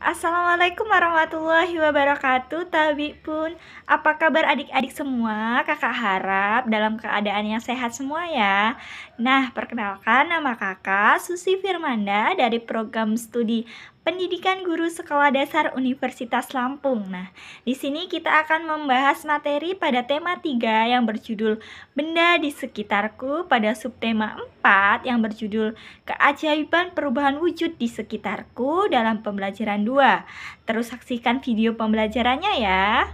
Assalamualaikum warahmatullahi wabarakatuh. Tabi pun, apa kabar adik-adik semua? Kakak harap dalam keadaan yang sehat semua ya. Nah, perkenalkan nama kakak Susi Firmanda dari program studi Pendidikan Guru Sekolah Dasar Universitas Lampung. Nah, di sini kita akan membahas materi pada tema 3 yang berjudul Benda di Sekitarku, pada subtema 4 yang berjudul Keajaiban Perubahan Wujud di Sekitarku dalam pembelajaran 2. Terus saksikan video pembelajarannya ya.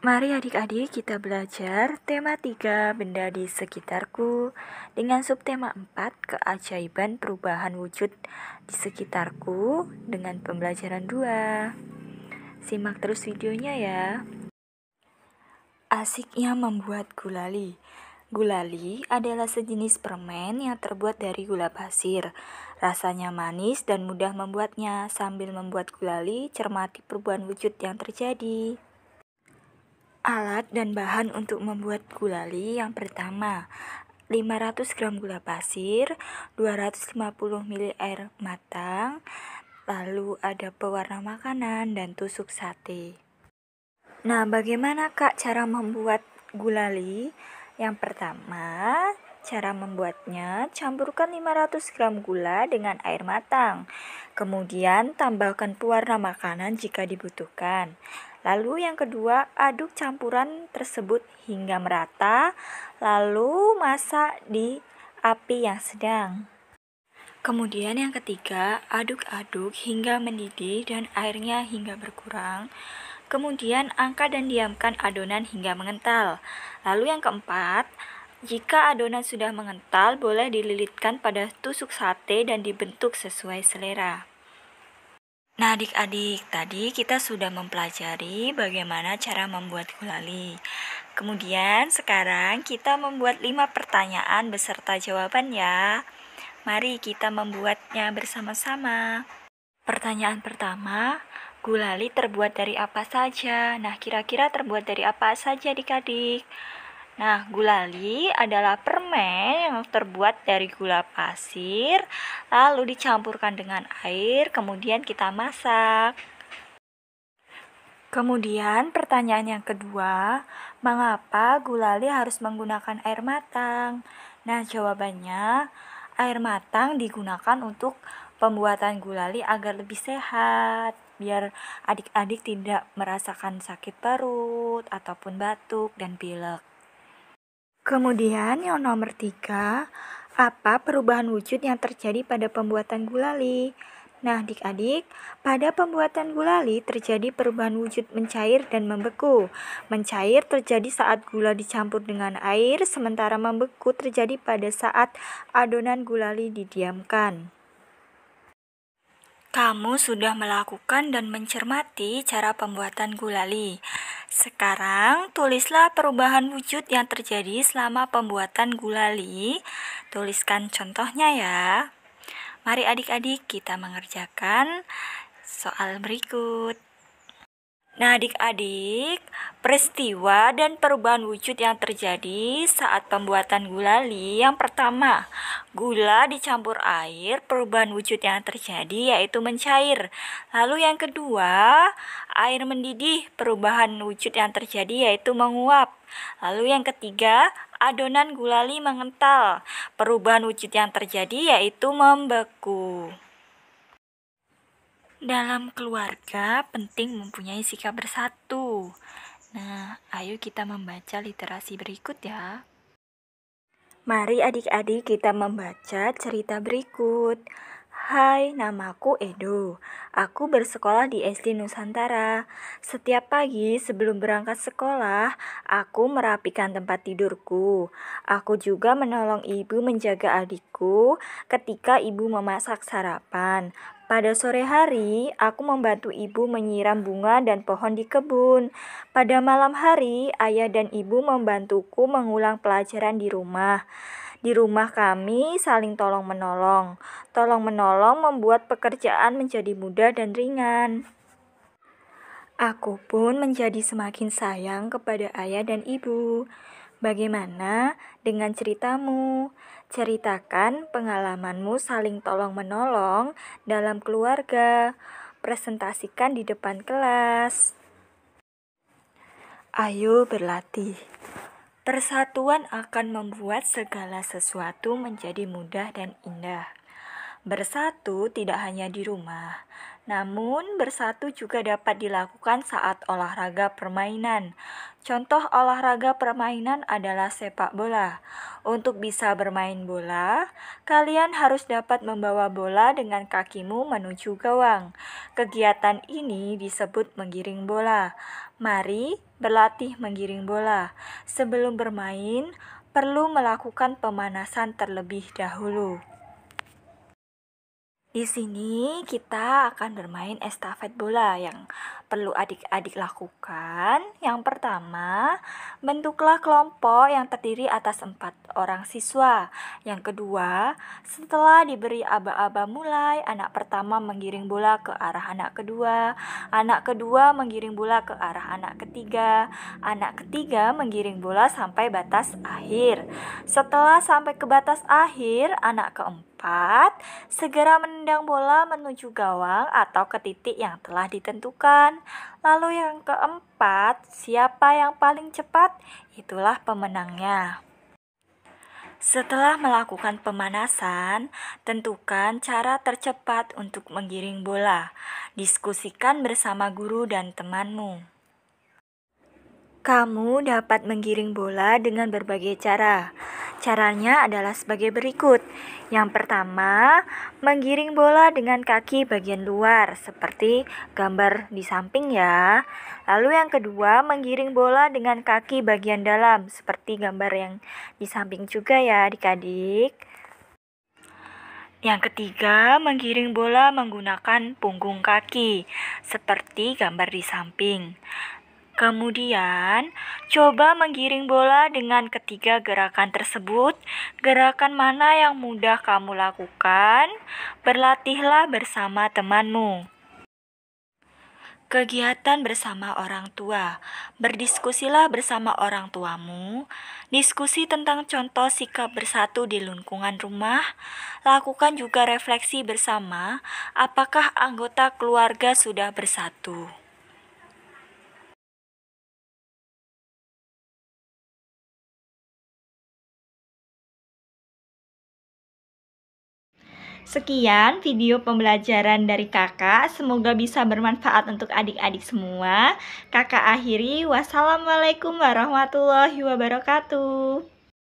Mari adik-adik kita belajar tema 3 benda di sekitarku dengan subtema 4 keajaiban perubahan wujud di sekitarku dengan pembelajaran 2. Simak terus videonya ya. Asiknya membuat gulali. Gulali adalah sejenis permen yang terbuat dari gula pasir. Rasanya manis dan mudah membuatnya. Sambil membuat gulali, cermati perubahan wujud yang terjadi. Alat dan bahan untuk membuat gulali yang pertama, 500 gram gula pasir, 250 ml air matang, lalu ada pewarna makanan dan tusuk sate. Nah, bagaimana Kak cara membuat gulali? Yang pertama, cara membuatnya, campurkan 500 gram gula dengan air matang. Kemudian tambahkan pewarna makanan jika dibutuhkan. Lalu yang kedua, aduk campuran tersebut hingga merata, lalu masak di api yang sedang. Kemudian yang ketiga, aduk-aduk hingga mendidih dan airnya hingga berkurang. Kemudian angkat dan diamkan adonan hingga mengental. Lalu yang keempat, jika adonan sudah mengental, boleh dililitkan pada tusuk sate dan dibentuk sesuai selera. Nah adik-adik, tadi kita sudah mempelajari bagaimana cara membuat gulali. Kemudian sekarang kita membuat 5 pertanyaan beserta jawaban ya. Mari kita membuatnya bersama-sama. Pertanyaan pertama, gulali terbuat dari apa saja? Nah, kira-kira terbuat dari apa saja adik-adik? Nah, gulali adalah permen yang terbuat dari gula pasir, lalu dicampurkan dengan air, kemudian kita masak. Kemudian pertanyaan yang kedua, mengapa gulali harus menggunakan air matang? Nah, jawabannya, air matang digunakan untuk pembuatan gulali agar lebih sehat, biar adik-adik tidak merasakan sakit perut ataupun batuk dan pilek. Kemudian yang nomor 3, apa perubahan wujud yang terjadi pada pembuatan gulali? Nah adik-adik, pada pembuatan gulali terjadi perubahan wujud mencair dan membeku. Mencair terjadi saat gula dicampur dengan air, sementara membeku terjadi pada saat adonan gulali didiamkan. Kamu sudah melakukan dan mencermati cara pembuatan gulali. Sekarang tulislah perubahan wujud yang terjadi selama pembuatan gulali. Tuliskan contohnya ya. Mari adik-adik kita mengerjakan soal berikut. Nah adik-adik, peristiwa dan perubahan wujud yang terjadi saat pembuatan gulali. Yang pertama, gula dicampur air, perubahan wujud yang terjadi yaitu mencair. Lalu yang kedua, air mendidih, perubahan wujud yang terjadi yaitu menguap. Lalu yang ketiga, adonan gulali mengental, perubahan wujud yang terjadi yaitu membeku. Dalam keluarga penting mempunyai sikap bersatu. Nah, ayo kita membaca literasi berikut ya. Mari adik-adik kita membaca cerita berikut. Hai, namaku Edo. Aku bersekolah di SD Nusantara. Setiap pagi sebelum berangkat sekolah, aku merapikan tempat tidurku. Aku juga menolong ibu menjaga adikku ketika ibu memasak sarapan. Pada sore hari, aku membantu ibu menyiram bunga dan pohon di kebun. Pada malam hari, ayah dan ibu membantuku mengulang pelajaran di rumah. Di rumah kami saling tolong-menolong. Tolong-menolong membuat pekerjaan menjadi mudah dan ringan. Aku pun menjadi semakin sayang kepada ayah dan ibu. Bagaimana dengan ceritamu? Ceritakan pengalamanmu saling tolong-menolong dalam keluarga. presentasikan di depan kelas. Ayo berlatih. Persatuan akan membuat segala sesuatu menjadi mudah dan indah. Bersatu tidak hanya di rumah, namun bersatu juga dapat dilakukan saat olahraga permainan. Contoh olahraga permainan adalah sepak bola. Untuk bisa bermain bola, kalian harus dapat membawa bola dengan kakimu menuju gawang. Kegiatan ini disebut menggiring bola. Mari berlatih menggiring bola. Sebelum bermain, perlu melakukan pemanasan terlebih dahulu. Di sini kita akan bermain estafet bola yang perlu adik-adik lakukan. Yang pertama, bentuklah kelompok yang terdiri atas 4 orang siswa. Yang kedua, setelah diberi aba-aba mulai, anak pertama menggiring bola ke arah anak kedua menggiring bola ke arah anak ketiga menggiring bola sampai batas akhir. Setelah sampai ke batas akhir, anak keempat segera menendang bola menuju gawang atau ke titik yang telah ditentukan. Lalu yang keempat, siapa yang paling cepat, itulah pemenangnya. Setelah melakukan pemanasan, tentukan cara tercepat untuk menggiring bola. Diskusikan bersama guru dan temanmu. Kamu dapat menggiring bola dengan berbagai cara. Caranya adalah sebagai berikut. Yang pertama, menggiring bola dengan kaki bagian luar, seperti gambar di samping ya. Lalu yang kedua, menggiring bola dengan kaki bagian dalam, seperti gambar yang di samping juga ya adik-adik. Yang ketiga, menggiring bola menggunakan punggung kaki, seperti gambar di samping. Kemudian, coba menggiring bola dengan ketiga gerakan tersebut. Gerakan mana yang mudah kamu lakukan? Berlatihlah bersama temanmu. Kegiatan bersama orang tua. Berdiskusilah bersama orang tuamu. Diskusi tentang contoh sikap bersatu di lingkungan rumah. Lakukan juga refleksi bersama, apakah anggota keluarga sudah bersatu. Sekian video pembelajaran dari kakak, semoga bisa bermanfaat untuk adik-adik semua. Kakak akhiri, wassalamualaikum warahmatullahi wabarakatuh.